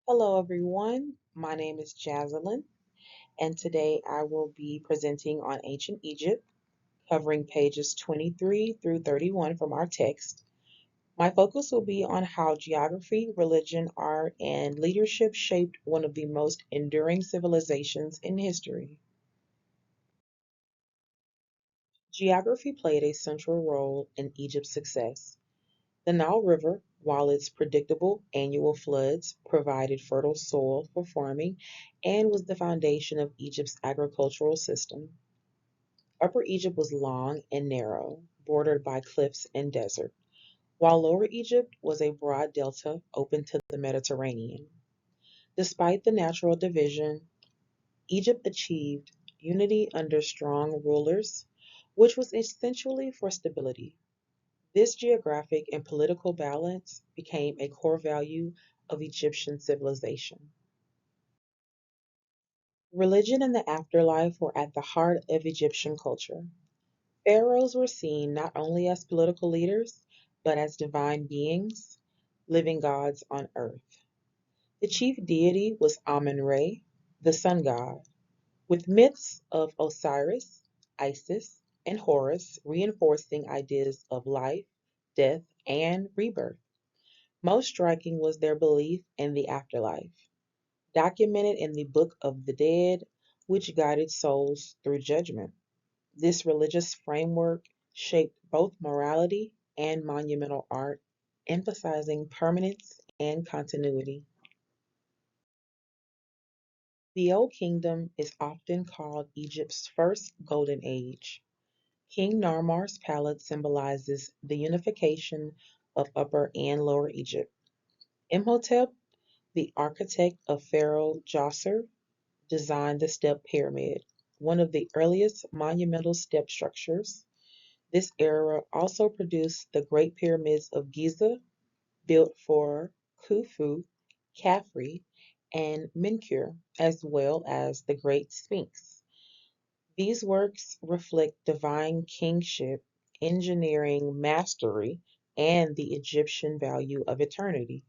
Hello, everyone. My name is Jaslyn, and today I will be presenting on ancient Egypt, covering pages 23 through 31 from our text. My focus will be on how geography, religion, art, and leadership shaped one of the most enduring civilizations in history. Geography played a central role in Egypt's success. The Nile River, while its predictable annual floods provided fertile soil for farming and was the foundation of Egypt's agricultural system. Upper Egypt was long and narrow, bordered by cliffs and desert, while Lower Egypt was a broad delta open to the Mediterranean. Despite the natural division, Egypt achieved unity under strong rulers, which was essentially for stability. This geographic and political balance became a core value of Egyptian civilization. Religion and the afterlife were at the heart of Egyptian culture. Pharaohs were seen not only as political leaders, but as divine beings, living gods on earth. The chief deity was Amun Re, the sun god, with myths of Osiris, Isis, and Horus reinforcing ideas of life, death, and rebirth. Most striking was their belief in the afterlife, documented in the Book of the Dead, which guided souls through judgment. This religious framework shaped both morality and monumental art, emphasizing permanence and continuity. The Old Kingdom is often called Egypt's first golden age. King Narmar's palace symbolizes the unification of Upper and Lower Egypt. Imhotep, the architect of Pharaoh Djoser, designed the step pyramid, one of the earliest monumental step structures. This era also produced the Great Pyramids of Giza, built for Khufu, Khafre, and Menkaure, as well as the Great Sphinx. These works reflect divine kingship, engineering mastery, and the Egyptian value of eternity.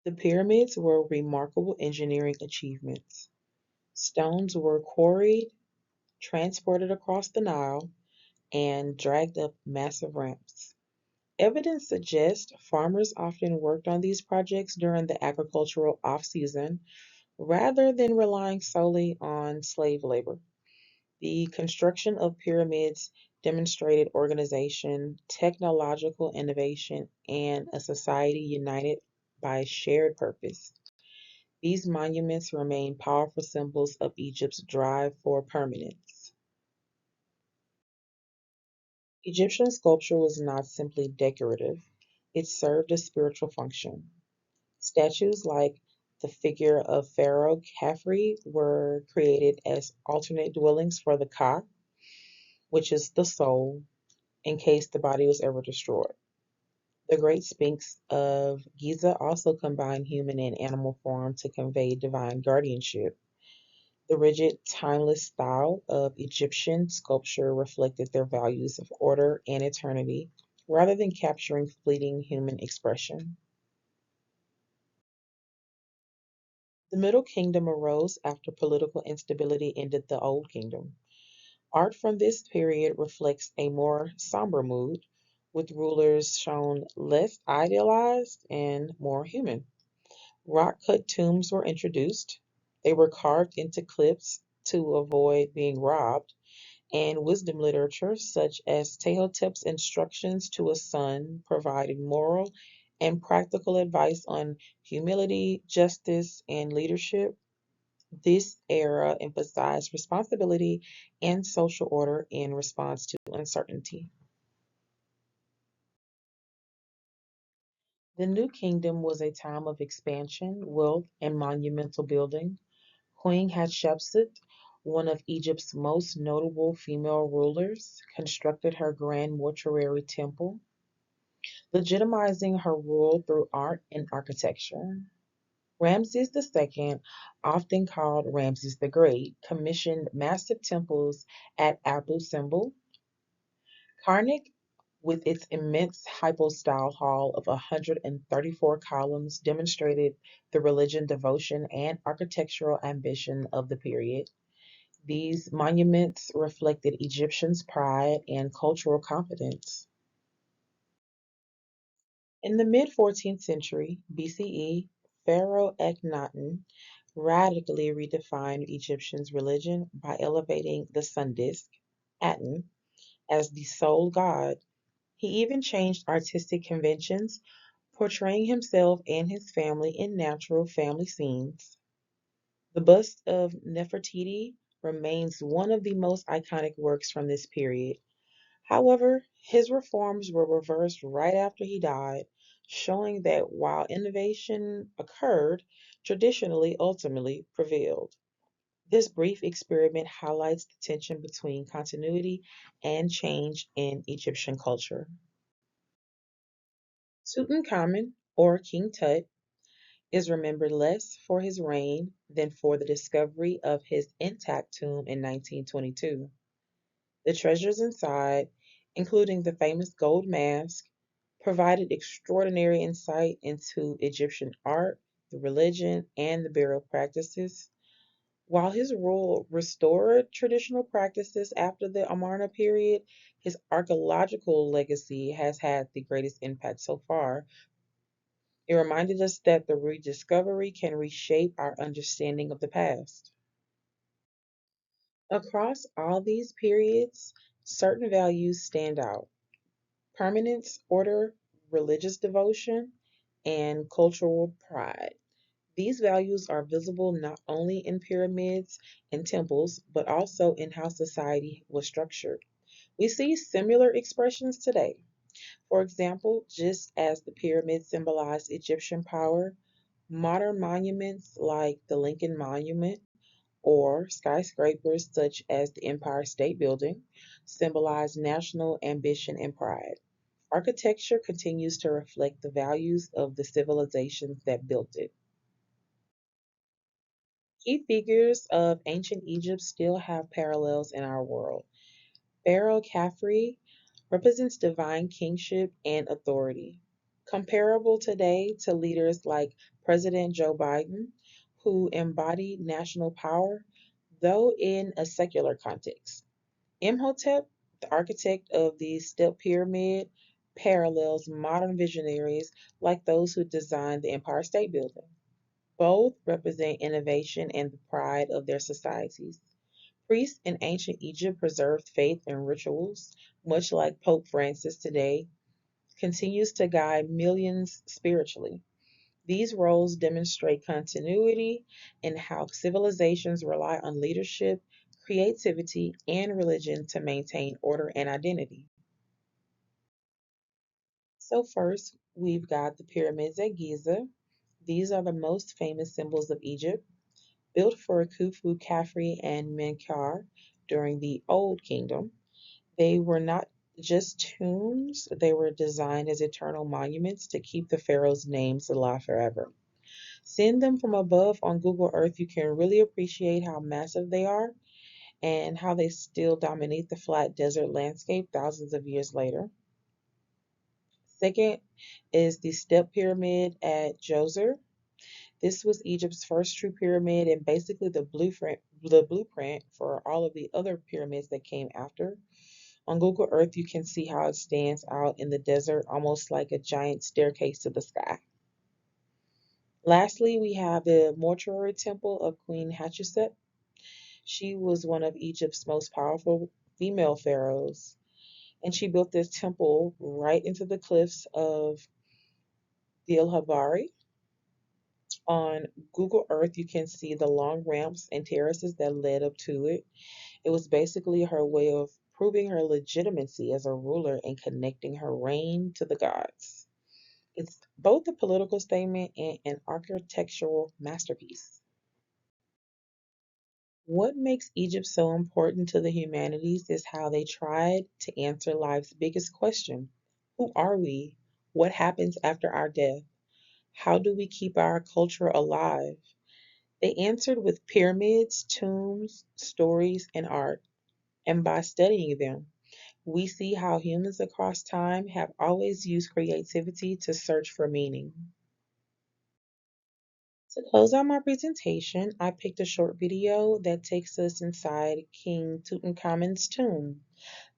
The pyramids were remarkable engineering achievements. Stones were quarried, transported across the Nile, and dragged up massive ramps. Evidence suggests farmers often worked on these projects during the agricultural off-season rather than relying solely on slave labor. The construction of pyramids demonstrated organization, technological innovation, and a society united by a shared purpose. These monuments remain powerful symbols of Egypt's drive for permanence. Egyptian sculpture was not simply decorative, it served a spiritual function. Statues like the figure of Pharaoh Khafre were created as alternate dwellings for the Ka, which is the soul, in case the body was ever destroyed. The Great Sphinx of Giza also combined human and animal form to convey divine guardianship. The rigid, timeless style of Egyptian sculpture reflected their values of order and eternity, rather than capturing fleeting human expression. The Middle Kingdom arose after political instability ended the Old Kingdom. Art from this period reflects a more somber mood, with rulers shown less idealized and more human. Rock cut tombs were introduced. They were carved into cliffs to avoid being robbed, and wisdom literature, such as Tehotep's instructions to a son, provided moral and practical advice on humility, justice, and leadership. This era emphasized responsibility and social order in response to uncertainty. The New Kingdom was a time of expansion, wealth, and monumental building. Queen Hatshepsut, one of Egypt's most notable female rulers, constructed her grand mortuary temple, legitimizing her rule through art and architecture. Ramses II, often called Ramses the Great, commissioned massive temples at Abu Simbel, Karnak, with its immense hypostyle hall of 134 columns demonstrated the religion, devotion, and architectural ambition of the period. These monuments reflected Egyptians' pride and cultural confidence. In the mid 14th century BCE, Pharaoh Akhenaten radically redefined Egyptians' religion by elevating the sun disk, Aten, as the sole god. He even changed artistic conventions, portraying himself and his family in natural family scenes. The bust of Nefertiti remains one of the most iconic works from this period. However, his reforms were reversed right after he died, showing that while innovation occurred, traditionally ultimately prevailed. This brief experiment highlights the tension between continuity and change in Egyptian culture. Tutankhamun, or King Tut, is remembered less for his reign than for the discovery of his intact tomb in 1922. The treasures inside, including the famous gold mask, provided extraordinary insight into Egyptian art, the religion, and the burial practices. While his rule restored traditional practices after the Amarna period, his archaeological legacy has had the greatest impact so far. It reminded us that the rediscovery can reshape our understanding of the past. Across all these periods, certain values stand out: permanence, order, religious devotion, and cultural pride. These values are visible not only in pyramids and temples, but also in how society was structured. We see similar expressions today. For example, just as the pyramids symbolized Egyptian power, modern monuments like the Lincoln Monument or skyscrapers such as the Empire State Building symbolize national ambition and pride. Architecture continues to reflect the values of the civilizations that built it. Key figures of ancient Egypt still have parallels in our world. Pharaoh Khafre represents divine kingship and authority, comparable today to leaders like President Joe Biden, who embody national power, though in a secular context. Imhotep, the architect of the Step Pyramid, parallels modern visionaries like those who designed the Empire State Building. Both represent innovation and the pride of their societies. Priests in ancient Egypt preserved faith and rituals, much like Pope Francis today continues to guide millions spiritually. These roles demonstrate continuity in how civilizations rely on leadership, creativity, and religion to maintain order and identity. So, first, we've got the pyramids at Giza. These are the most famous symbols of Egypt, built for Khufu, Khafre, and Menkaure during the Old Kingdom. They were not just tombs, they were designed as eternal monuments to keep the pharaoh's names alive forever. Seeing them from above on Google Earth, you can really appreciate how massive they are and how they still dominate the flat desert landscape thousands of years later. Second is the Step Pyramid at Djoser. This was Egypt's first true pyramid and basically the blueprint for all of the other pyramids that came after. On Google Earth, you can see how it stands out in the desert, almost like a giant staircase to the sky. Lastly, we have the mortuary temple of Queen Hatshepsut. She was one of Egypt's most powerful female pharaohs, and she built this temple right into the cliffs of the Habari. On Google Earth, you can see the long ramps and terraces that led up to it. It was basically her way of proving her legitimacy as a ruler and connecting her reign to the gods. It's both a political statement and an architectural masterpiece. What makes Egypt so important to the humanities is how they tried to answer life's biggest question: who are we? What happens after our death? How do we keep our culture alive? They answered with pyramids, tombs, stories, and art. And by studying them, we see how humans across time have always used creativity to search for meaning. To close out my presentation, I picked a short video that takes us inside King Tutankhamun's tomb.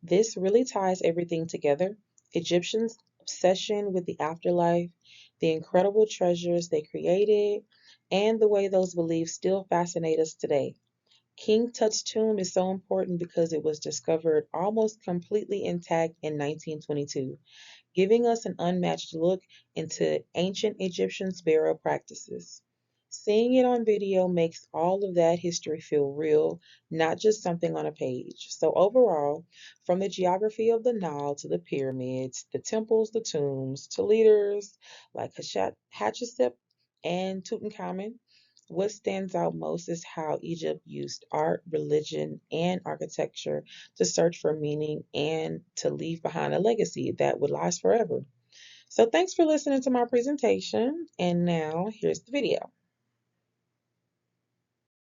This really ties everything together: Egyptians' obsession with the afterlife, the incredible treasures they created, and the way those beliefs still fascinate us today. King Tut's tomb is so important because it was discovered almost completely intact in 1922, giving us an unmatched look into ancient Egyptians' burial practices. Seeing it on video makes all of that history feel real, not just something on a page. So, overall, from the geography of the Nile to the pyramids, the temples, the tombs, to leaders like Hatshepsut and Tutankhamun, what stands out most is how Egypt used art, religion, and architecture to search for meaning and to leave behind a legacy that would last forever. So thanks for listening to my presentation. And now here's the video.